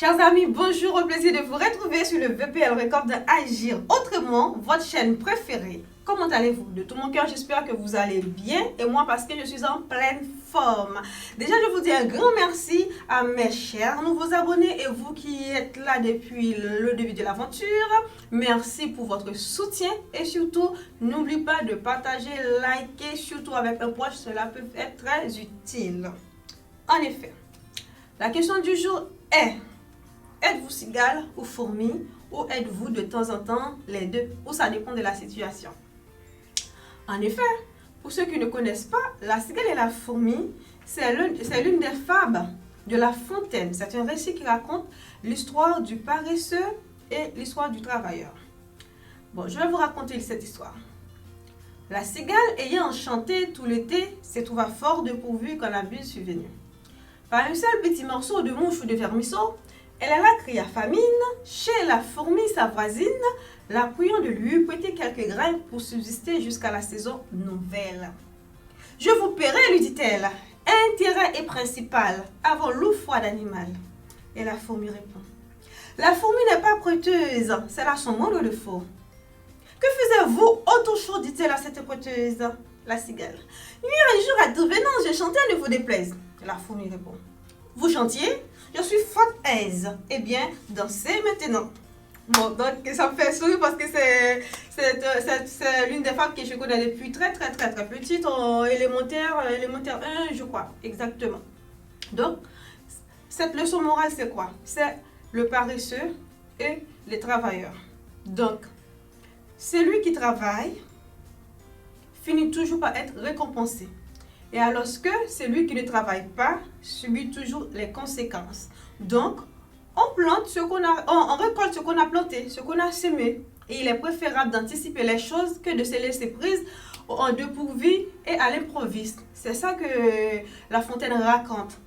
Chers amis, bonjour, au plaisir de vous retrouver sur le VPL Record d'Agir Autrement, votre chaîne préférée. Comment allez-vous? De tout mon cœur, j'espère que vous allez bien et moi parce que je suis en pleine forme. Déjà, je vous dis un grand merci à mes chers nouveaux abonnés et vous qui êtes là depuis le début de l'aventure. Merci pour votre soutien et surtout, n'oubliez pas de partager, liker, surtout avec un proche, cela peut être très utile. En effet, la question du jour est: êtes-vous cigale ou fourmi ou êtes-vous de temps en temps les deux? Ou ça dépend de la situation. En effet, pour ceux qui ne connaissent pas, la cigale et la fourmi, c'est l'une des fables de La Fontaine. C'est un récit qui raconte l'histoire du paresseux et l'histoire du travailleur. Bon, je vais vous raconter cette histoire. La cigale, ayant chanté tout l'été, se trouva fort dépourvue quand la buse fut venue. Par un seul petit morceau de mouche ou de vermisseau, elle alla crier à famine chez la fourmi sa voisine, la priant de lui prêter quelques grains pour subsister jusqu'à la saison nouvelle. « Je vous paierai, lui dit-elle, intérêt et principal, avant l'eau froide animal. » Et la fourmi répond: « La fourmi n'est pas prêteuse, c'est là son monde le faux. »« Que faisiez-vous autour chaud, dit-elle à cette prêteuse. » La cigale: « Nuire un jour à tout venant, je chantais, ne vous déplaise. » La fourmi répond: « Vous chantiez? Je suis fort aise. Eh bien, dansez maintenant. » Bon, donc ça me fait sourire parce que c'est l'une des femmes que je connais depuis très petite, en élémentaire 1, je crois, exactement. Donc, cette leçon morale, c'est quoi? C'est le paresseux et les travailleurs. Donc, celui qui travaille finit toujours par être récompensé. Et alors que celui qui ne travaille pas subit toujours les conséquences. Donc, on plante ce qu'on a, on récolte ce qu'on a planté, ce qu'on a semé. Et il est préférable d'anticiper les choses que de se laisser prise en dépourvu et à l'improviste. C'est ça que La Fontaine raconte.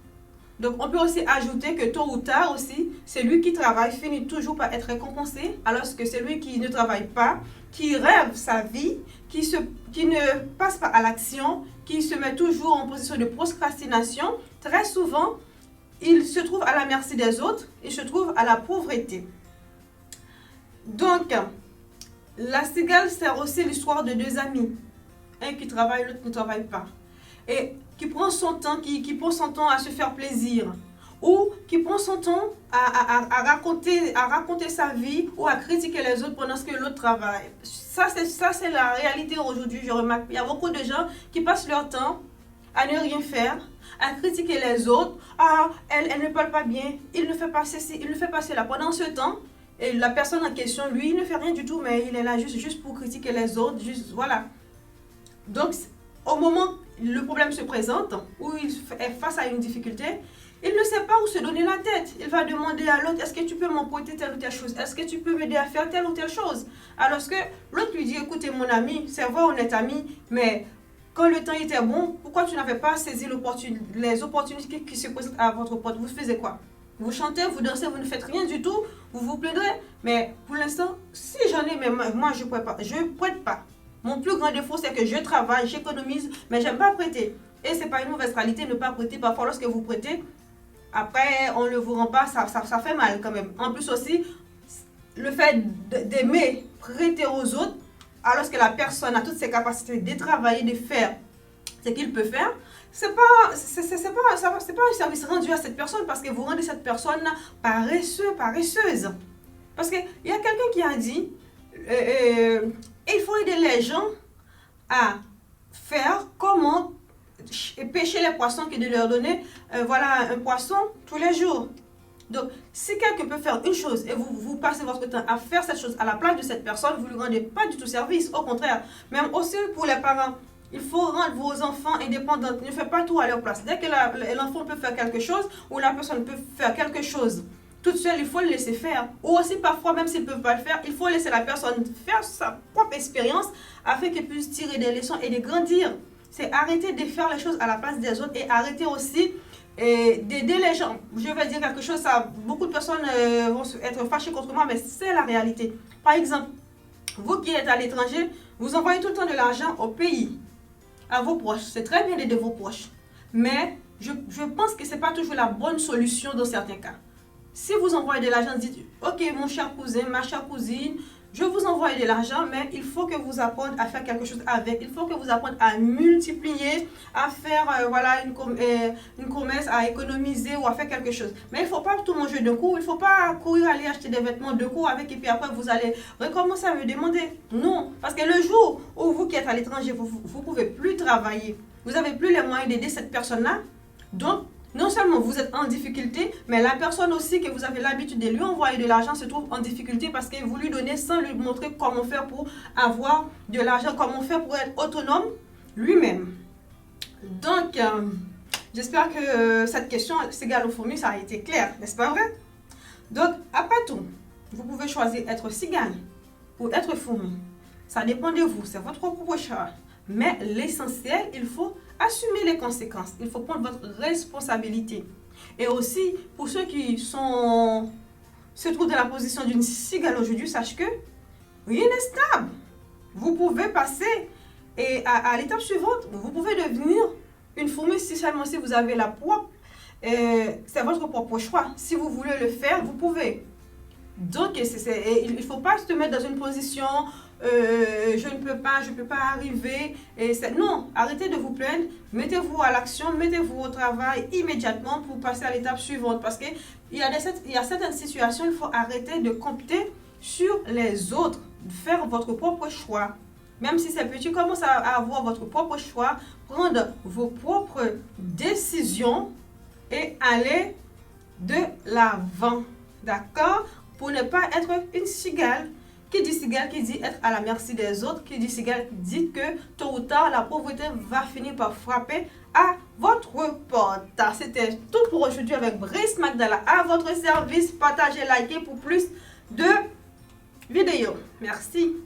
Donc, on peut aussi ajouter que tôt ou tard aussi, celui qui travaille finit toujours par être récompensé, alors que celui qui ne travaille pas, qui rêve sa vie, qui ne passe pas à l'action, qui se met toujours en position de procrastination, très souvent, il se trouve à la merci des autres, il se trouve à la pauvreté. Donc, la cigale sert aussi l'histoire de deux amis, un qui travaille, l'autre qui ne travaille pas, et qui prend son temps, qui prend son temps à se faire plaisir, ou qui prend son temps à raconter sa vie ou à critiquer les autres pendant que l'autre travaille. Ça, c'est la réalité aujourd'hui, je remarque. Il y a beaucoup de gens qui passent leur temps à ne rien faire, à critiquer les autres. Ah, elle ne parle pas bien, il ne fait pas ceci, il ne fait pas cela. Pendant ce temps, et la personne en question, lui, il ne fait rien du tout, mais il est là juste pour critiquer les autres, juste, voilà. Donc, au moment où le problème se présente, où il est face à une difficulté, il ne sait pas où se donner la tête. Il va demander à l'autre: est-ce que tu peux m'emprunter telle ou telle chose? Est-ce que tu peux m'aider à faire telle ou telle chose? Alors que l'autre lui dit: écoutez mon ami, c'est vrai, on est amis, mais quand le temps était bon, pourquoi tu n'avais pas saisi les opportunités qui se présentent à votre porte? Vous faisiez quoi? Vous chantez, vous dansez, vous ne faites rien du tout, vous vous plaindrez. Mais pour l'instant, si j'en ai, mais moi je ne prête pas. Mon plus grand défaut, c'est que je travaille, j'économise, mais j'aime pas prêter. Et c'est pas une mauvaise qualité de ne pas prêter. Parfois, lorsque vous prêtez, après, on ne vous rend pas, ça fait mal quand même. En plus aussi, le fait d'aimer prêter aux autres, alors que la personne a toutes ses capacités de travailler, de faire ce qu'il peut faire, c'est pas un service rendu à cette personne, parce que vous rendez cette personne paresseuse. Parce qu'il y a quelqu'un qui a dit, il faut aider les gens à faire comment pêcher les poissons que de leur donner voilà, un poisson tous les jours. Donc, si quelqu'un peut faire une chose et vous passez votre temps à faire cette chose à la place de cette personne, vous ne lui rendez pas du tout service. Au contraire, même aussi pour les parents, il faut rendre vos enfants indépendants. Ne faites pas tout à leur place. Dès que l'enfant peut faire quelque chose ou la personne peut faire quelque chose toute seule, il faut le laisser faire. Ou aussi parfois, même s'ils ne peuvent pas le faire, il faut laisser la personne faire sa propre expérience afin qu'elle puisse tirer des leçons et de grandir. C'est arrêter de faire les choses à la place des autres et arrêter aussi d'aider les gens. Je vais dire quelque chose, beaucoup de personnes vont être fâchées contre moi, mais c'est la réalité. Par exemple, vous qui êtes à l'étranger, vous envoyez tout le temps de l'argent au pays, à vos proches. C'est très bien d'aider vos proches, mais je pense que ce n'est pas toujours la bonne solution dans certains cas. Si vous envoyez de l'argent, dites, ok, mon cher cousin, ma chère cousine, je vous envoie de l'argent, mais il faut que vous appreniez à faire quelque chose avec. Il faut que vous appreniez à multiplier, à faire une commerce, à économiser ou à faire quelque chose. Mais il ne faut pas tout manger d'un coup. Il ne faut pas courir aller acheter des vêtements d'un coup avec et puis après vous allez recommencer à me demander. Non, parce que le jour où vous qui êtes à l'étranger, vous ne pouvez plus travailler. Vous n'avez plus les moyens d'aider cette personne-là. Donc, non seulement vous êtes en difficulté, mais la personne aussi que vous avez l'habitude de lui envoyer de l'argent se trouve en difficulté parce que vous lui donnez sans lui montrer comment faire pour avoir de l'argent, comment faire pour être autonome lui-même. Donc, j'espère que cette question, cigale ou fourmi, ça a été clair, n'est-ce pas vrai? Donc, après tout, vous pouvez choisir être cigale ou être fourmi. Ça dépend de vous, c'est votre propre choix. Mais l'essentiel, il faut assumer les conséquences. Il faut prendre votre responsabilité. Et aussi, pour ceux qui se trouvent dans la position d'une cigale aujourd'hui, sachez que rien n'est stable. Vous pouvez passer à l'étape suivante. Vous pouvez devenir une fourmi si seulement si vous avez la propre. C'est votre propre choix. Si vous voulez le faire, vous pouvez. Donc, il ne faut pas se mettre dans une position je ne peux pas, je ne peux pas arriver. Non, arrêtez de vous plaindre, mettez-vous à l'action, mettez-vous au travail immédiatement pour passer à l'étape suivante. Parce qu'il y a certaines situations, il faut arrêter de compter sur les autres, faire votre propre choix. Même si c'est petit, commencez à avoir votre propre choix, prendre vos propres décisions et aller de l'avant. D'accord? Pour ne pas être une cigale. Qui dit cigale, qui dit être à la merci des autres, qui dit cigale, dit que tôt ou tard, la pauvreté va finir par frapper à votre porte. C'était tout pour aujourd'hui avec Brice Magdala à votre service. Partagez, likez pour plus de vidéos. Merci.